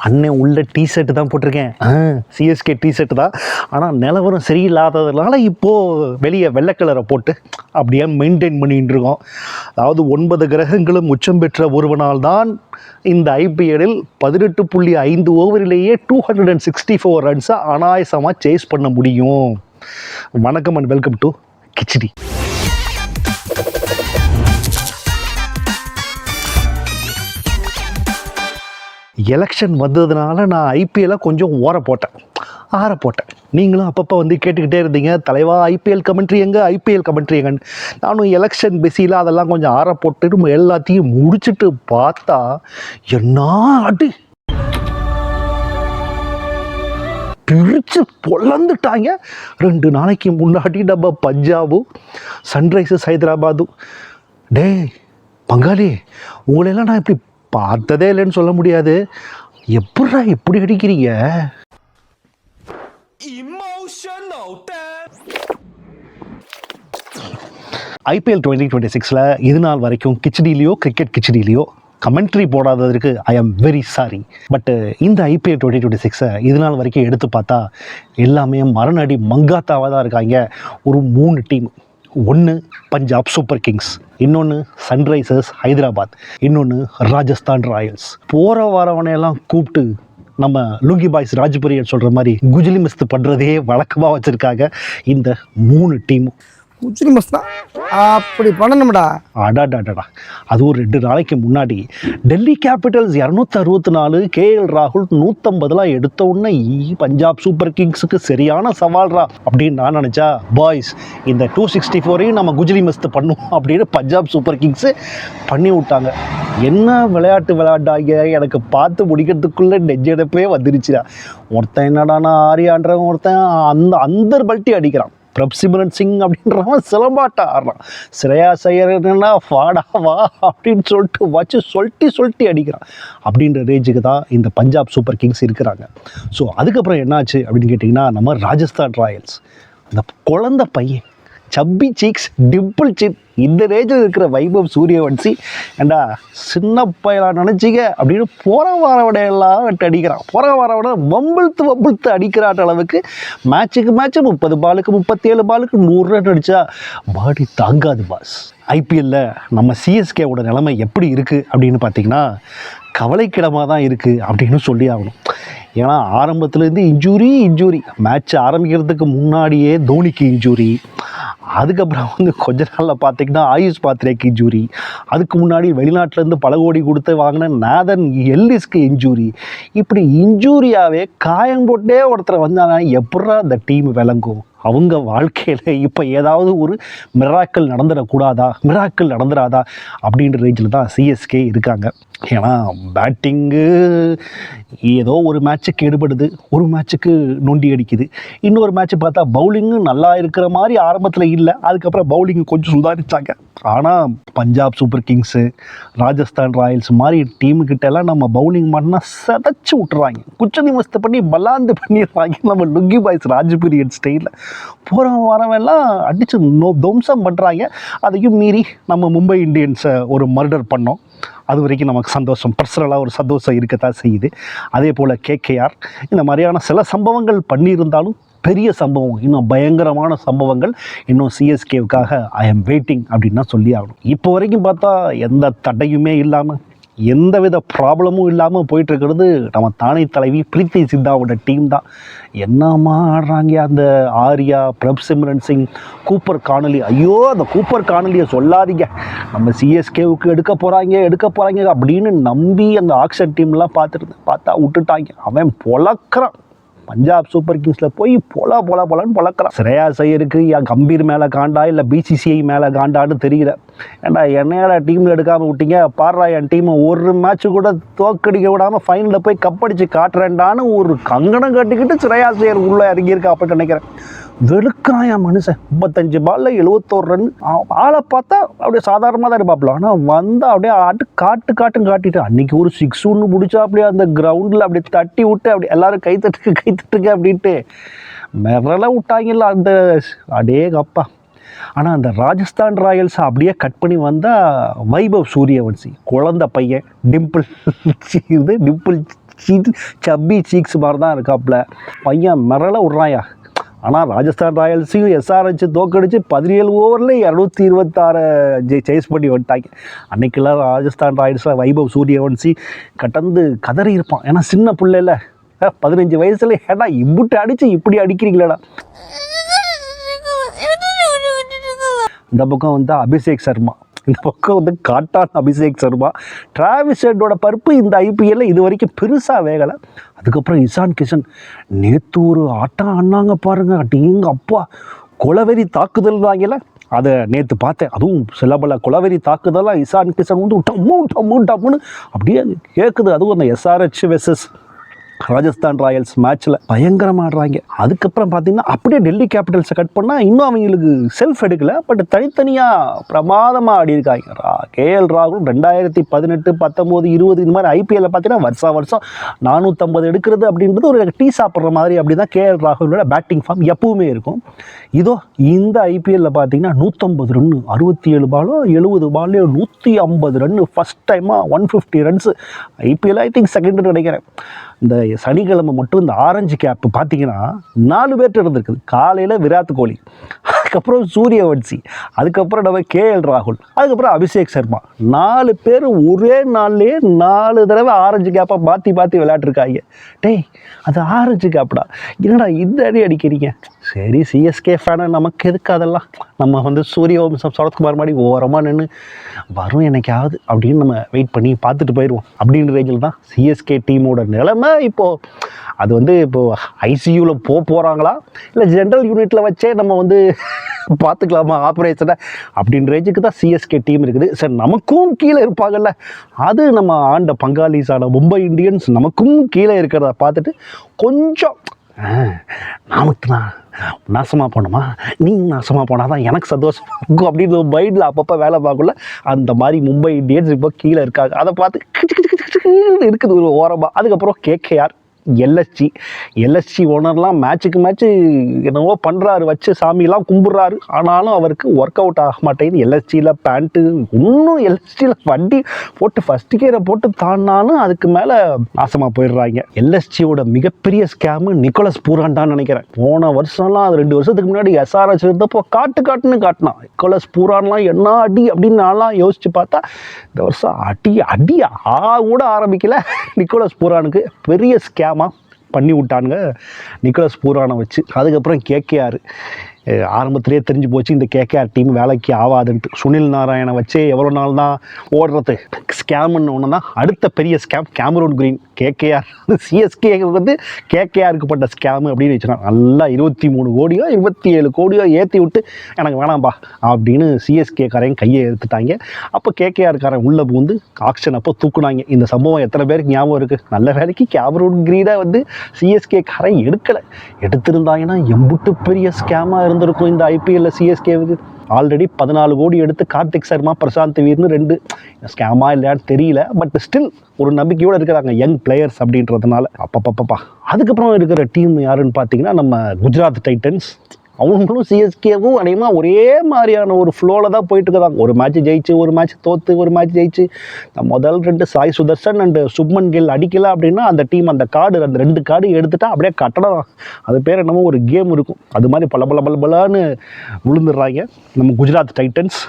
அண்ணன் உள்ள டிஷர்ட்டு தான் போட்டிருக்கேன். சிஎஸ்கே டிஷர்ட்டு தான். ஆனால் நிலவரம் சரியில்லாததுனால இப்போது வெளியே வெள்ளை கலரை போட்டு அப்படியே மெயின்டைன் பண்ணிகிட்டு இருக்கோம். அதாவது 9 கிரகங்களும் உச்சம் பெற்ற ஒருவனால் தான் இந்த ஐபிஎல்லில் 18.5 ஓவரிலேயே 264 ரன்ஸை அனாயசமாக சேஸ் பண்ண முடியும். வணக்கம் and welcome to khichdi. Election வந்ததுனால நான் ஐபிஎல்லை கொஞ்சம் ஆற போட்டேன். நீங்களும் அப்பப்போ வந்து கேட்டுக்கிட்டே இருந்தீங்க, தலைவா ஐபிஎல் கமெண்ட்ரி எங்கன்னு. நானும் எலெக்ஷன் பிஸியில் அதெல்லாம் கொஞ்சம் ஆற போட்டு எல்லாத்தையும் முடிச்சுட்டு பார்த்தா என்ன அடி பிரித்து பொழந்துட்டாங்க. 2 நாளைக்கு முன்னாடி நம்ம பஞ்சாபும் சன்ரைசர்ஸ் ஹைதராபாதும். பங்காளி, உங்களெல்லாம் நான் இப்படி பார்த்ததே இல்லைன்னு சொல்ல முடியாது. எப்படா எப்படி அடிக்கிறீங்க? ஐபிஎல் 2026 இது நாள் வரைக்கும் கிரிக்கெட் கிச்சடியிலையோ கமெண்ட்ரி போடாததற்கு I am very sorry. But இந்த ஐபிஎல் 2026 இது நாள் வரைக்கும் எடுத்து பார்த்தா எல்லாமே மரணடி மங்காத்தாவாக தான் இருக்காங்க. ஒரு 3 டீம். ஒன்று பஞ்சாப் சூப்பர் கிங்ஸ், இன்னொன்று சன்ரைசர்ஸ் ஹைதராபாத், இன்னொன்று ராஜஸ்தான் ராயல்ஸ். போகிற வரவனையெல்லாம் கூப்பிட்டு நம்ம லுங்கி பாய்ஸ் ராஜ்புரியன் சொல்கிற மாதிரி குஜிலி மஸ்து பண்ணுறதே வழக்கமாக வச்சுருக்காங்க இந்த 3 டீமும். குஜிலி மஸ்தா அப்படி பண்ணணும்டா. அடாடாடா, அதுவும் 2 நாளைக்கு முன்னாடி டெல்லி கேபிட்டல்ஸ் 264, கேஎல் ராகுல் 150 எடுத்த உடனே பஞ்சாப் சூப்பர் கிங்ஸுக்கு சரியான சவால்ரா அப்படின்னு நான் நினச்சா, பாய்ஸ் இந்த 264ஐயும் நம்ம குஜிலி மஸ்து பண்ணும் அப்படின்னு பஞ்சாப் சூப்பர் கிங்ஸு பண்ணி விட்டாங்க. என்ன விளையாட்டாங்க, எனக்கு பார்த்து முடிக்கிறதுக்குள்ளே நெஞ்செடுப்பே வந்துருச்சுடா. ஒருத்தன் என்னடானா ஆரியான்றவன், ஒருத்தன் அந்த பல்ட்டி அடிக்கிறான். பிரப்சிமரன் சிங் அப்படின்றவன் சிலம்பாட்ட ஆடுறான். ஸ்ரேயா ஐயர் என்னன்னா வாடா வா அப்படின்னு சொல்லிட்டு வச்சு சொல்லிட்டு அடிக்கிறான். அப்படின்ற ரேஞ்சுக்கு தான் இந்த பஞ்சாப் சூப்பர் கிங்ஸ் இருக்கிறாங்க. ஸோ அதுக்கப்புறம் என்னாச்சு அப்படின்னு கேட்டிங்கன்னா, நம்ம ராஜஸ்தான் ராயல்ஸ், அந்த குழந்தை பையன் சப்பி சீக்ஸ், டிம்பிள் சின், இந்த ரேஞ்சில் இருக்கிற வைபவ் சூரியவன்சி ஏண்டா சின்ன பையலா நினச்சிக்க அப்படின்னு போகிற வாரவடையெல்லாம் அடிக்கிறான். போகிற வாரவடை வம்பிழ்த்து அடிக்கிறாட்ட அளவுக்கு மேட்சுக்கு 30 பாலுக்கு 37 பாலுக்கு 100 ரன் அடித்தா பாடி தாங்காது பாஸ். ஐபிஎல்லில் நம்ம சிஎஸ்கேவோட நிலைமை எப்படி இருக்குது அப்படின்னு பார்த்திங்கன்னா, கவலைக்கிடமாக தான் இருக்குது அப்படின்னு சொல்லி ஆகணும். ஏன்னா ஆரம்பத்துலேருந்து இன்ஜூரி, மேட்ச் ஆரம்பிக்கிறதுக்கு முன்னாடியே தோனிக்கு இன்ஜூரி, அதுக்கப்புறம் வந்து கொஞ்ச நாளில் பார்த்திங்கன்னா ஆயுஷ் பாத்ரேக்கு இன்ஜூரி, அதுக்கு முன்னாடி வெளிநாட்டிலேருந்து பல கோடி கொடுத்து வாங்கின நாதன் எல்லிஸ்க்கு இன்ஜூரி. இப்படி இன்ஜூரியாகவே காயம் போட்டே ஒருத்தர் வந்தாங்கன்னா எப்படா அந்த டீம் விளங்கும்? அவங்க வாழ்க்கையில் இப்போ ஏதாவது ஒரு மிராக்கிள் நடந்துடாதா அப்படின்ற ரேஞ்சில் தான் சிஎஸ்கே இருக்காங்க. ஏன்னா பேட்டிங்கு ஏதோ ஒரு மேட்ச்சுக்கு எடுபடுது, ஒரு மேட்ச்சுக்கு நொண்டி அடிக்குது. இன்னொரு மேட்ச்சு பார்த்தா பவுலிங்கு நல்லா இருக்கிற மாதிரி ஆரம்பத்தில் இல்லை, அதுக்கப்புறம் பவுலிங்கு கொஞ்சம் சுதாரித்தாங்க. ஆனால் Punjab super kings, Rajasthan Royals மாதிரி டீமுக்கிட்டெல்லாம் நம்ம பவுலிங் பண்ணால் சதைச்சி விட்டுறாங்க. குச்சனி மஸ்து பண்ணி பலாந்து பண்ணிடுறாங்க. நம்ம லுங்கி பாய்ஸ் ராஜ்புரியன் ஸ்டைலில் போகிற வரவெல்லாம் அடித்து துவம்சம் பண்ணுறாங்க. அதையும் மீறி நம்ம மும்பை இந்தியன்ஸை ஒரு மர்டர் பண்ணோம். அது வரைக்கும் நமக்கு சந்தோஷம், பர்சனலாக ஒரு சந்தோஷம் இருக்கத்தான் செய்யுது. அதே போல் கேகேஆர் இந்த மாதிரியான சில சம்பவங்கள் பண்ணியிருந்தாலும் பெரிய சம்பவம், இன்னும் பயங்கரமான சம்பவங்கள் இன்னும் சிஎஸ்கேவுக்காக ஐ எம் வெயிட்டிங் அப்படின்னு தான் சொல்லி ஆகணும். இப்போ வரைக்கும் பார்த்தா எந்த தடையுமே இல்லாமல், எந்தவித ப்ராப்ளமும் இல்லாமல் போயிட்டுருக்கிறது நம்ம தானே தலைவி பிரீத்தி சிந்தாவோட டீம் தான். என்னம்மா ஆடுறாங்க அந்த ஆர்யா, பிரப்சிமரன் சிங், கூப்பர் கானலி. ஐயோ, அந்த கூப்பர் கானலியை சொல்லாதீங்க. நம்ம சிஎஸ்கேவுக்கு எடுக்க போகிறாங்க அப்படின்னு நம்பி அந்த ஆக்ஷன் டீம்லாம் பார்த்தா விட்டுட்டாங்க. அவன் பொழக்கிறான். பஞ்சாப் சூப்பர் கிங்ஸில் போய் பொலன்னு பொழக்கிறான். ஸ்ரேயா ஐயருக்கு கம்பீர் மேலே காண்டா இல்லை பிசிசிஐ மேலே காண்டான்னு தெரியல. ஏன்டா என்னையால டீமில் எடுக்காமல் விட்டீங்க, பாடுறா என் டீமை ஒரு மேட்ச்சு கூட தோக்கடிக்க விடாமல் ஃபைனலில் போய் கப்படிச்சு காட்டுறேன்டான்னு ஒரு கங்கணம் கட்டிக்கிட்டு ஸ்ரேயா ஐயர் உள்ளே இறங்கியிருக்கா அப்படின்னு நினைக்கிறேன். வெளுக்கிறான் என் மனுஷன். 35 பாலில் 71 ரன். ஆளை பார்த்தா அப்படியே சாதாரணமாக தான் இருப்பாப்புல, ஆனால் வந்தால் அப்படியே காட்டுன்னு அன்றைக்கி ஒரு 6 ஒன்று முடிச்சா அப்படியே அந்த கிரவுண்டில் அப்படி தட்டி விட்டு அப்படி எல்லோரும் கைத்தட்டுங்க அப்படின்ட்டு மிரள விட்டாங்கல்ல அந்த அடே கப்பா. ஆனால் அந்த ராஜஸ்தான் ராயல்ஸை அப்படியே கட் பண்ணி வந்தால் வைபவ் சூரியவன்சி, குழந்தை பையன், டிம்பிள் சப்பி சீக்ஸ் மாதிரி தான் இருக்காப்புல பையன் மிரள விட்றாயா. ஆனால் ராஜஸ்தான் ராயல்ஸையும் எஸ்ஆர்ஹெச் தோக்கடிச்சு 17 ஓவரில் 226 சேஸ் பண்ணி வந்துட்டாங்க. அன்றைக்கெல்லாம் ராஜஸ்தான் ராயல்ஸில் வைபவ் சூரியவன்சி கடந்து கதறி இருப்பான். ஏன்னா சின்ன பிள்ளைல 15 வயசுல ஏடா இப்படி அடித்து இப்படி அடிக்கிறீங்களேடா. இந்த பக்கம் வந்து அபிஷேக் சர்மா, இந்த பக்கம் வந்து காட்டான் அபிஷேக் சர்மா. டிராவிஸ் ஹெட்டோட பருப்பு இந்த ஐபிஎல்ல இது வரைக்கும் பெருசாக வேகலை. அதுக்கப்புறம் இஷான் கிஷன் நேற்று ஒரு ஆட்டம் ஆனாங்க பாருங்க. அட்டிங்க அப்பா, கொலவெறி தாக்குதல் வாங்கல அதை நேற்று பார்த்தேன். அதுவும் சில பல கொலவெறி தாக்குதலாக இஷான் கிஷன் வந்து டம்முன்னு அப்படியே கேட்குது. அதுவும் அந்த எஸ்ஆர்ஹெச் வெர்சஸ் ராஜஸ்தான் ராயல்ஸ் மேட்ச்சில் பயங்கரமாக ஆடுறாங்க. அதுக்கப்புறம் பார்த்தீங்கன்னா அப்படியே டெல்லி கேபிட்டல்ஸை கட் பண்ணால் இன்னும் அவங்களுக்கு செல்ஃப் எடுக்கலை, பட் தனித்தனியாக பிரமாதமாக ஆடி இருக்காங்க. கேஎல் ராகுல் 2018, 19, 20 இந்த மாதிரி ஐபிஎல்ல பார்த்தீங்கன்னா வருஷம் 450 எடுக்கிறது அப்படின்றது ஒரு டீ சாப்பிட்ற மாதிரி. அப்படி தான் கேஎல் ராகுலோட பேட்டிங் ஃபார்ம் எப்பவுமே இருக்கும். இதோ இந்த ஐபிஎல்ல பார்த்தீங்கன்னா 150 ரன்னு, 67 பாலோ 70 பால்லையோ 150 ரன்னு, ஃபஸ்ட் டைமாக 150 runs IPL. I think second நினைக்கிறேன். இந்த சனிக்கிழமை மட்டும் இந்த ஆரஞ்சு கேப்பு பார்த்தீங்கன்னா 4 பேர்கிட்ட இருந்திருக்குது. காலையில் விராட் கோலி, அதுக்கப்புறம் சூரியவன்சி, அதுக்கப்புறம் நம்ம கேஎல் ராகுல், அதுக்கப்புறம் அபிஷேக் சர்மா. 4 பேர் ஒரே நாள்லேயே 4 தடவை ஆரஞ்சு கேப்பை மாற்றி விளையாட்டுருக்காங்க. டேய் அது ஆரஞ்சு கேப்டா, என்னடா இந்த அடி அடிக்கிறீங்க? சரி சிஎஸ்கே ஃபேனை நமக்கு எதுக்கு அதெல்லாம், நம்ம வந்து சூரியவம்சம் சரத்குமார் மாதிரி ஓரமாக நின்று வரும் என்னைக்காவது அப்படின்னு நம்ம வெயிட் பண்ணி பார்த்துட்டு போயிடுவோம் அப்படின்ற ரேஞ்சில் தான் சிஎஸ்கே டீமோட நிலைமை. இப்போது அது வந்து இப்போது ஐசியூவில் போகிறாங்களா இல்லை ஜென்ரல் யூனிட்டில் வச்சே நம்ம வந்து பார்த்துக்கலாமா ஆப்ரேஷனை அப்படின்ற ரேஞ்சுக்கு தான் சிஎஸ்கே டீம் இருக்குது. சரி நமக்கும் கீழே இருப்பாங்கல்ல, அது நம்ம ஆண்ட பங்காளிஸான மும்பை இந்தியன்ஸ் நமக்கும் கீழே இருக்கிறத பார்த்துட்டு கொஞ்சம் நமக்கு தான் நாசமாக போனோமா, நீங்கள் நாசமாக போனால் தான் எனக்கு சந்தோஷம் இருக்கும் அப்படின்னு மைண்டில் அப்பப்போ வேலை பார்க்கல. அந்த மாதிரி மும்பை இந்தியன்ஸ் இப்போ கீழே இருக்காங்க. அதை பார்த்து இருக்குது ஒரு ஓரமாக. அதுக்கப்புறம் கேகேஆர், எல்எஸ்சி ஓனர்லாம் மேட்சுக்கு மேட்ச்சு என்னவோ பண்ணுறாரு, வச்சு சாமியெல்லாம் கும்பிட்றாரு. ஆனாலும் அவருக்கு ஒர்க் அவுட் ஆக மாட்டேங்குது. எல்எஸ்சியில் பேண்ட்டு இன்னும் எல்எஸ்சியில் வண்டி போட்டு ஃபஸ்ட்டு கியரை போட்டு தாண்டினாலும் அதுக்கு மேலே நாசமாக போயிடுறாங்க. எல்எஸ்சியோட மிகப்பெரிய ஸ்கேமு நிக்கோலஸ் பூரான்டான்னு நினைக்கிறேன். போன வருஷம்லாம் அது 2 வருஷத்துக்கு முன்னாடி எஸ்ஆர்ஹெச் இருந்தப்போ காட்டுன்னு காட்டினான். நிக்கோலஸ் பூரான்லாம் என்ன அடி அப்படின்னு நான்லாம் யோசிச்சு பார்த்தா இந்த வருஷம் அடியா கூட ஆரம்பிக்கல. நிக்கோலஸ் பூரானுக்கு பெரிய ஸ்கேம் பண்ணி விட்டானுங்க நிக்கோலஸ் பூரானை வச்சு. அதுக்கப்புறம் கேகேஆர் ஆரம்பத்திலே தெரிஞ்சு போச்சு இந்த கேகேஆர் டீம் வேலைக்கு ஆகாதுன்ட்டு. சுனில் நாராயணை வச்சே எவ்வளோ நாள் தான் ஓடுறது, ஸ்கேம்னு ஒன்று தான் அடுத்த பெரிய scam Cameron Green. KKR CSK வந்து கேகேஆருக்கு பட்ட ஸ்கேமு அப்படின்னு வச்சுருக்காங்க. நல்லா 23 கோடியோ 27 கோடியோ ஏற்றி விட்டு எனக்கு வேணாம்பா அப்படின்னு சிஎஸ்கேக்காரையும் கையை எடுத்துட்டாங்க. அப்போ கேகேஆர்காரன் உள்ள பூந்து ஆக்ஷன் அப்போ தூக்குனாங்க. இந்த சம்பவம் எத்தனை பேருக்கு ஞாபகம் இருக்குது? நல்ல வேலைக்கு கேமரூன் கிரீனை வந்து சிஎஸ்கேக்காரன் எடுக்கலை. எடுத்திருந்தாங்கன்னா எம்புட்டு பெரிய ஸ்கேமாக இருந்திருக்கும் இந்த ஐபிஎல்ல சிஎஸ்கேவுக்கு. ஆல்ரெடி 14 கோடி எடுத்து கார்த்திக் சர்மா, பிரசாந்த் வீர்னு 2 ஸ்கேமா இல்லையான்னு தெரியல, பட் ஸ்டில் ஒரு நம்பிக்கையோடு இருக்கிறாங்க யங் பிளேயர்ஸ் அப்படின்றதுனால. அப்பப்பப்பா அதுக்கப்புறம் இருக்கிற டீம் யாருன்னு பார்த்தீங்கன்னா நம்ம குஜராத் டைட்டன்ஸ். அவங்களும் சிஎஸ்கேவும் அநேகமாக ஒரே மாதிரியான ஒரு ஃப்ளோவில் தான் போயிட்டு இருக்கிறாங்க. ஒரு மேட்ச் ஜெயிச்சு, ஒரு மேட்ச் தோற்று, ஒரு மேட்ச் ஜெயிச்சு. முதல் 2 சாய் சுதர்சன் அண்டு சுப்மன் கில் அடிக்கல அப்படின்னா அந்த டீம் அந்த 2 கார்டு எடுத்துட்டா அப்படியே கட்டடம். அது பேர் என்னமோ ஒரு கேம் இருக்கும், அது மாதிரி பலன்னு விழுந்துடுறாங்க நம்ம குஜராத் டைட்டன்ஸ்.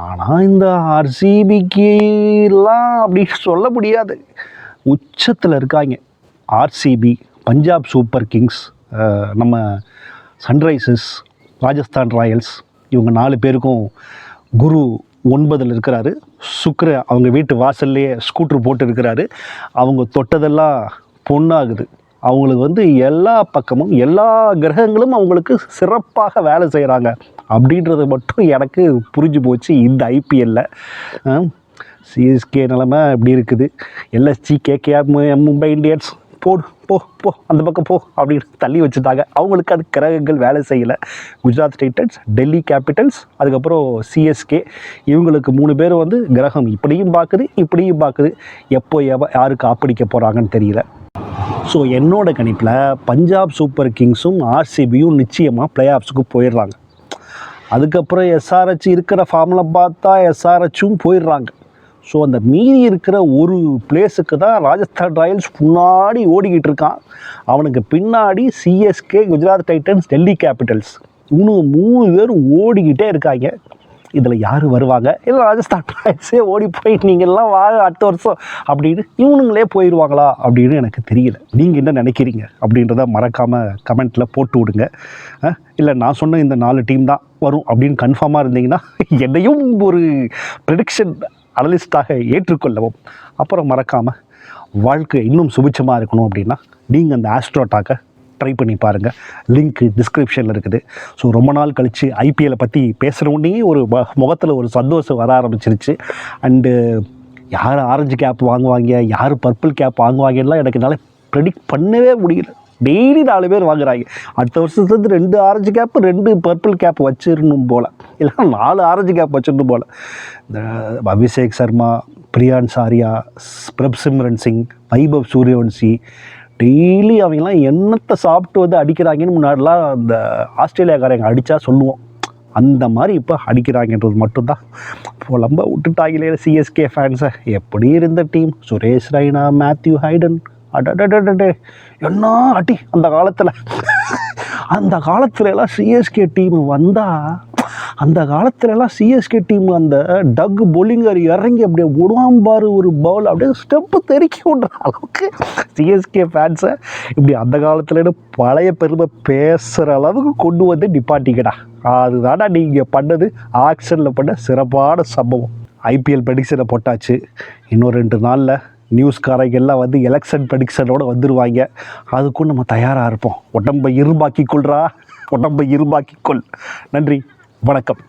ஆனால் இந்த ஆர்சிபிக்கெலாம் அப்படி சொல்ல முடியாது, உச்சத்தில் இருக்காங்க. ஆர்சிபி, பஞ்சாப் சூப்பர் கிங்ஸ், நம்ம சன்ரைசர்ஸ், ராஜஸ்தான் ராயல்ஸ், இவங்க 4 பேருக்கும் குரு 9 இருக்கிறாரு. சுக்ர அவங்க வீட்டு வாசல்லையே ஸ்கூட்ரு போட்டு இருக்கிறாரு. அவங்க தொட்டதெல்லாம் பொண்ணாகுது. அவங்களுக்கு வந்து எல்லா பக்கமும் எல்லா கிரகங்களும் அவங்களுக்கு சிறப்பாக வேலை செய்கிறாங்க அப்படின்றது மட்டும் எனக்கு புரிஞ்சு போச்சு இந்த ஐபிஎல்ல. சிஎஸ்கே நிலைமை இப்படி இருக்குது. எல்எஸ்சி, கேகேஆர், மும்பை இந்தியன்ஸ் போ அந்த பக்கம் போ அப்படின்னு தள்ளி வச்சுட்டாங்க. அவங்களுக்கு அது கிரகங்கள் வேலை செய்யலை. குஜராத் டைட்டன்ஸ், டெல்லி கேபிட்டல்ஸ், அதுக்கப்புறம் சிஎஸ்கே, இவங்களுக்கு 3 பேர் வந்து கிரகம் இப்படியும் பார்க்குது. எப்போ யாருக்கு ஆப்படிக்க போகிறாங்கன்னு தெரியல. ஸோ என்னோட கணிப்பில் பஞ்சாப் சூப்பர் கிங்ஸும் ஆர்சிபியும் நிச்சயமாக பிளே ஆஃப்ஸுக்கு போயிடுறாங்க. அதுக்கப்புறம் எஸ்ஆர்ஹெச் இருக்கிற ஃபார்மில் பார்த்தா எஸ்ஆர்ஹெச்சும் போயிடுறாங்க. ஸோ அந்த மீதி இருக்கிற ஒரு பிளேஸுக்கு தான் ராஜஸ்தான் ராயல்ஸ் முன்னாடி ஓடிக்கிட்டு இருக்கான். அவனுக்கு பின்னாடி CSK, Gujarat Titans, Delhi Capitals, இன்னும் 3 பேர் ஓடிக்கிட்டே இருக்காங்க. இதில் யார் வருவாங்க? இல்லை ராஜஸ்தான் ராயல்ஸே ஓடி போய் நீங்கள்லாம் அடுத்த வருஷம் அப்படின்னு இவனுங்களே போயிடுவாங்களா அப்படின்னு எனக்கு தெரியல. நீங்கள் என்ன நினைக்கிறீங்க அப்படின்றத மறக்காமல் கமெண்ட்டில் போட்டு விடுங்க. இல்லை நான் சொன்ன இந்த 4 டீம் தான் வரும் அப்படின்னு கன்ஃபார்மாக இருந்தீங்கன்னா என்னையும் ஒரு ப்ரெடிக்ஷன் அனலிஸ்டாக ஏற்றுக்கொள்ளவும். அப்புறம் மறக்காமல் வாழ்க்கை இன்னும் சுபிட்சமாக இருக்கணும் அப்படின்னா நீங்கள் அந்த ஆஸ்ட்ரோடாக்கை ட்ரை பண்ணி பாருங்கள். லிங்க்கு டிஸ்கிரிப்ஷனில் இருக்குது. ஸோ ரொம்ப நாள் கழித்து ஐபிஎல்லை பற்றி பேசுகிறவுடனே ஒரு முகத்தில் ஒரு சந்தோஷம் வர ஆரம்பிச்சிருச்சு. அண்டு யார் ஆரஞ்சு கேப் வாங்குவாங்க, யார் பர்பிள் கேப் வாங்குவாங்கலாம் எனக்கு என்னால் ப்ரெடிக்ட் பண்ணவே முடியல. டெய்லி 4 பேர் வாங்குறாங்க. அடுத்த வருஷத்துலேருந்து 2 ஆரஞ்சு கேப்பு 2 பர்பிள் கேப் வச்சிடணும் போல், இல்லை 4 ஆரஞ்சு கேப் வச்சிடணும் போல். இந்த அபிஷேக் சர்மா, பிரியான்ஸ் ஆர்யா, பிரப்சிம்ரன் சிங், வைபவ் சூரியவன்சி டெய்லி அவங்கெல்லாம் என்னத்தை சாப்பிட்டு வந்து அடிக்கிறாங்கன்னு முன்னாடிலாம் அந்த ஆஸ்திரேலியாக்காரங்க அடித்தா சொல்லுவோம். அந்த மாதிரி இப்போ அடிக்கிறாங்கன்றது மட்டும்தான். புலம்ப விட்டுட்டாங்களே சிஎஸ்கே ஃபேன்ஸை. எப்படி இருந்த team, Suresh Raina, Matthew Hayden, அடடடடே என்ன அடி அந்த காலத்தில். அந்த காலத்துலலாம் சிஎஸ்கே டீம் வந்தால், அந்த காலத்துலலாம் சிஎஸ்கே டீம் அந்த டக் பொலிங்கர் இறங்கி அப்படியே உடுவாம்பாரு ஒரு பவுல் அப்படியே ஸ்டெப்பு தெறிக்கி விடுற அளவுக்கு சிஎஸ்கே ஃபேன்ஸை இப்படி அந்த காலத்துல பழைய பெருமை பேசுகிற அளவுக்கு கொண்டு வந்து நிப்பாட்டிக்கடா. அதுதான்டா நீங்கள் பண்ணது, ஆக்ஷனில் பண்ண சிறப்பான சம்பவம். ஐபிஎல் ப்ரெடிக்ஷனை போட்டாச்சு. இன்னும் 2 நாளில் நியூஸ்காரங்க எல்லாம் வந்து எலெக்ஷன் ப்ரெடிக்ஷனோடு வந்துடுவாங்க. அதுக்கும் நம்ம தயாராக இருப்போம். உடம்பை இரும்பாக்கிக்கொள்றா, உடம்பை இரும்பாக்கிக்கொள். நன்றி, வணக்கம்.